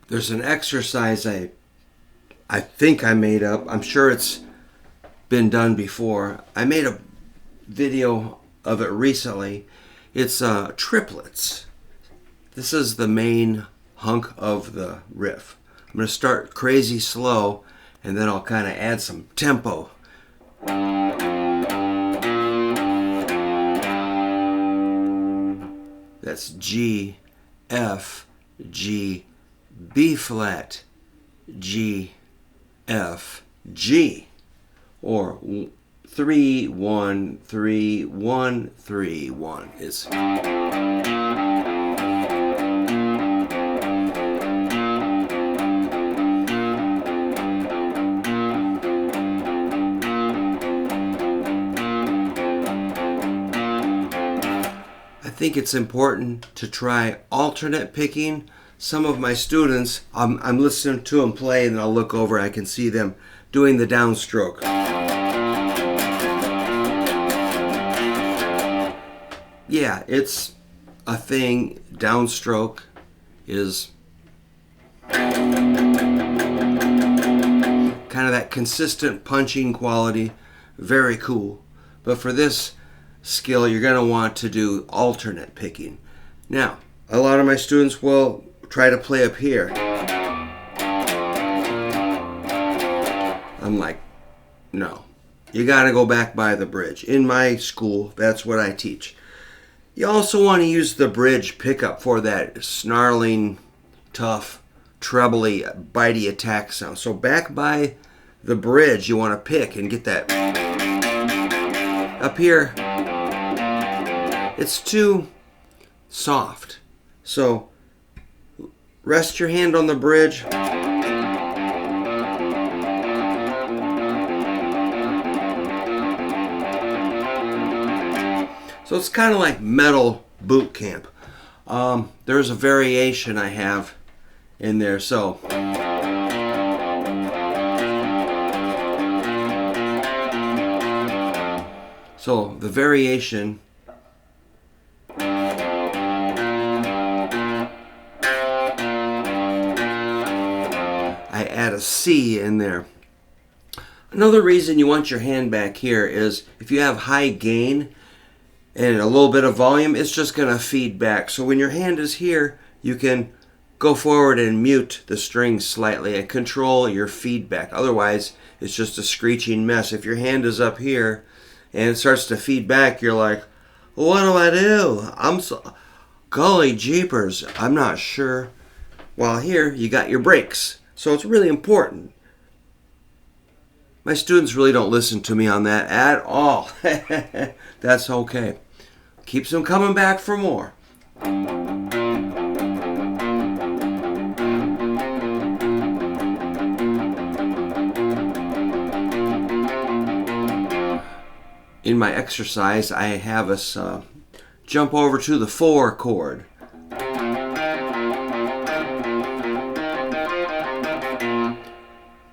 There's an exercise I think I made up. I'm sure it's been done before. I made a video of it recently. It's triplets. This is the main hunk of the riff. I'm going to start crazy slow, and then I'll kind of add some tempo. That's G, F, G, B flat, G, F, G, or 3 1 3 1 3 1 is. I think it's important to try alternate picking. Some of my students, I'm listening to them play, and I'll look over, I can see them doing the downstroke. Yeah, it's a thing. Downstroke is kind of that consistent punching quality. Very cool. But for this skill, you're going to want to do alternate picking. Now, a lot of my students will try to play up here. I'm like, no. You got to go back by the bridge. In my school, that's what I teach. You also want to use the bridge pickup for that snarling, tough, trebly, bitey attack sound. So back by the bridge, you want to pick and get that. Up here, it's too soft. So rest your hand on the bridge. So it's kind of like metal boot camp. There's a variation I have in there. So the variation, I add a C in there. Another reason you want your hand back here is if you have high gain and a little bit of volume, it's just going to feed back. So when your hand is here, you can go forward and mute the strings slightly and control your feedback. Otherwise, it's just a screeching mess. If your hand is up here and it starts to feed back, you're like, what do I do? Golly jeepers, I'm not sure. While here, you got your breaks. So it's really important. My students really don't listen to me on that at all. That's okay. Keeps them coming back for more. In my exercise, I have us jump over to the 4 chord.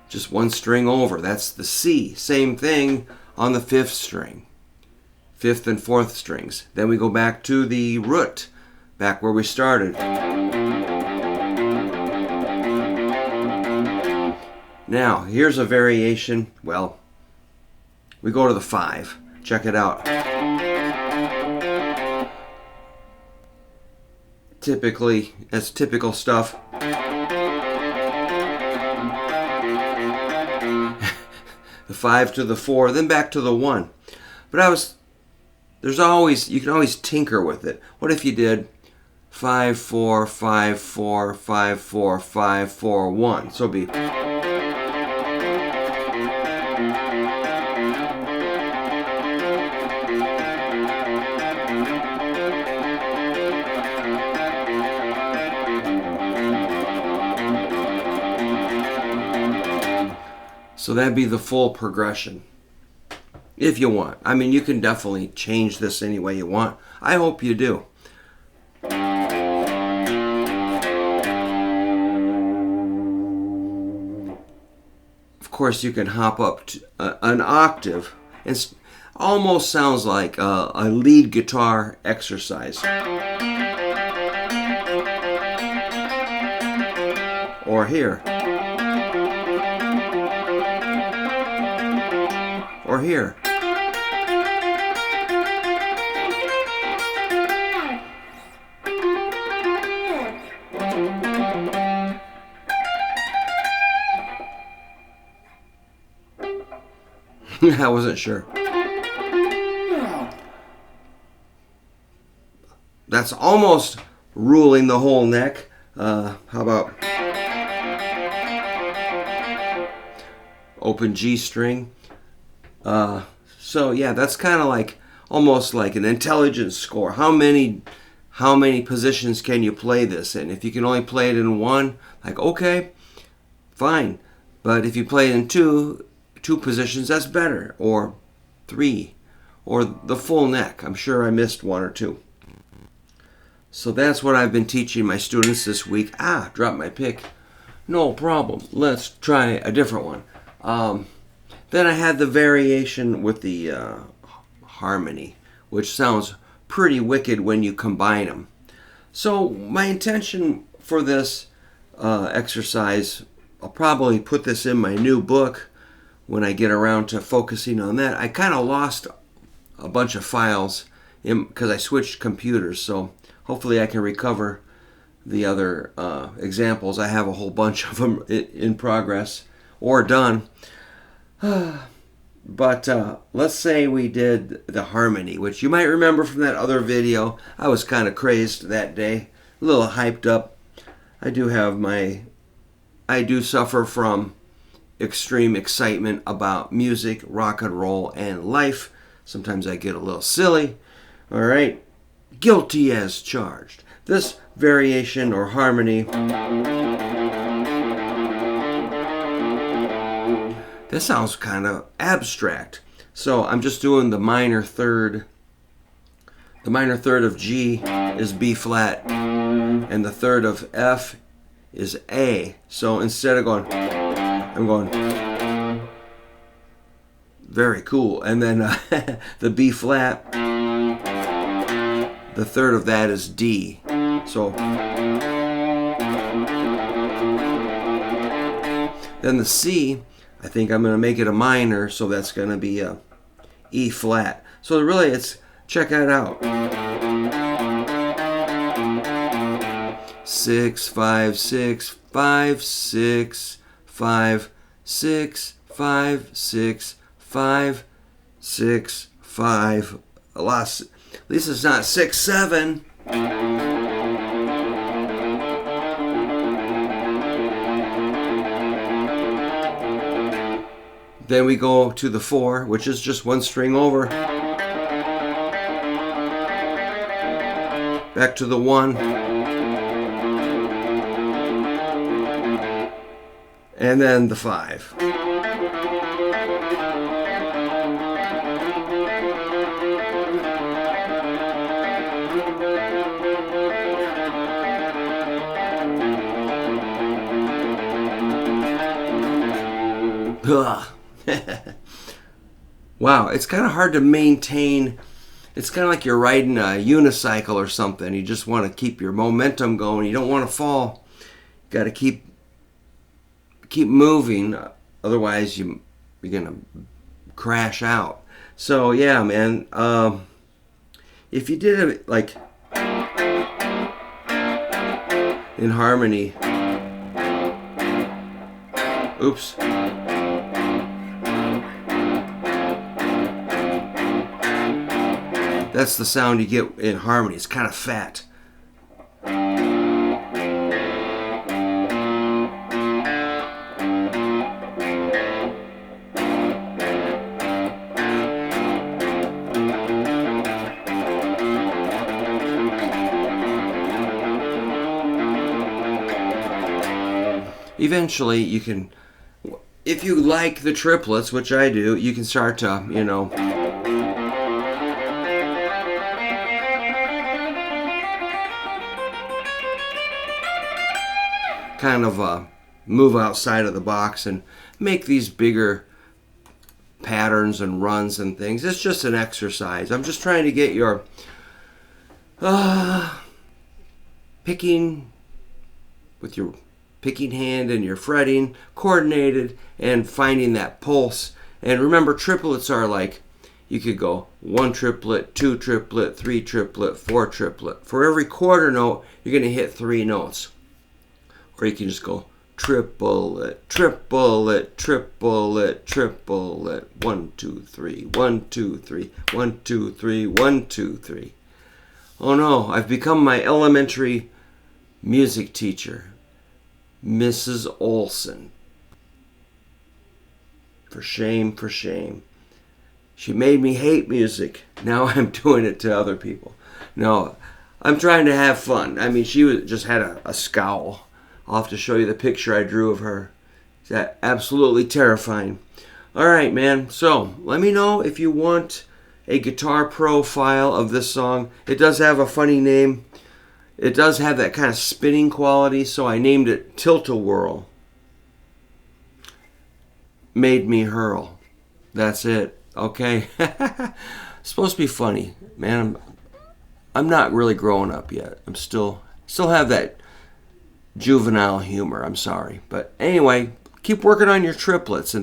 Just one string over. That's the C. Same thing on the 5th string. 5th and 4th strings. Then we go back to the root, back where we started. Now, here's a variation. Well, we go to the 5. Check it out. Typically, that's typical stuff. The 5 to the 4, then back to the 1. But you can always tinker with it. What if you did 5 4 5 4 5 4 5 4 1? So it'd be. So that'd be the full progression. If you want. I mean, you can definitely change this any way you want. I hope you do. Of course, you can hop up to an octave. It almost sounds like a lead guitar exercise. or here, or here. I wasn't sure. That's almost ruling the whole neck. How about open G string? So yeah, that's kind of like almost like an intelligence score. How many positions can you play this in? If you can only play it in one, like okay, fine. But if you play it in two positions, that's better. Or three, or the full neck. I'm sure I missed one or two. So that's what I've been teaching my students this week. Dropped my pick. No problem. Let's try a different one. Then I had the variation with the harmony, which sounds pretty wicked when you combine them. So my intention for this exercise, I'll probably put this in my new book when I get around to focusing on that. I kind of lost a bunch of files because I switched computers, so hopefully I can recover the other examples. I have a whole bunch of them in progress or done. But let's say we did the harmony, which you might remember from that other video. I was kind of crazed that day, a little hyped up. I do suffer from extreme excitement about music, rock and roll, and life. Sometimes I get a little silly. All right, guilty as charged. This variation or harmony, this sounds kind of abstract. So I'm just doing the minor third. The minor third of G is B flat, and the third of F is A. So instead of going, I'm going, very cool. And then the B flat, the third of that is D. So then the C, I think I'm going to make it a minor, so that's going to be a E flat. So really it's, check that out. 6, 5, 6, 5, 6, 5, 6, 5, 6, 5, 6, 5. A lot. At least it's not 6, 7. Then we go to the 4, which is just one string over. Back to the 1. And then the 5. Wow, it's kind of hard to maintain. It's kind of like you're riding a unicycle or something. You just want to keep your momentum going. You don't want to fall. You got to keep moving. Otherwise, you're gonna crash out. So yeah, man. If you did it like in harmony, oops. That's the sound you get in harmony. It's kind of fat. Eventually, you can, if you like the triplets, which I do, you can start to, kind of move outside of the box and make these bigger patterns and runs and things. It's just an exercise. I'm just trying to get your picking with your picking hand and your fretting, coordinated, and finding that pulse. And remember, triplets are like, you could go 1 triplet, 2 triplet, 3 triplet, 4 triplet. For every quarter note, you're going to hit 3 notes. Or you can just go triplet, triplet, triplet, triplet, 1, 2, 3, 1, 2, 3, 1, 2, 3, 1, 2, 3. Oh no, I've become my elementary music teacher, Mrs. Olson. For shame, for shame. She made me hate music. Now I'm doing it to other people. No, I'm trying to have fun. I mean, just had a scowl. I'll have to show you the picture I drew of her. It's absolutely terrifying. All right, man. So let me know if you want a guitar profile of this song. It does have a funny name. It does have that kind of spinning quality, so I named it Tilt-A-Whirl. Made me hurl. That's it. Okay. It's supposed to be funny. Man, I'm not really growing up yet. I'm still have that juvenile humor. I'm sorry. But anyway, keep working on your triplets, and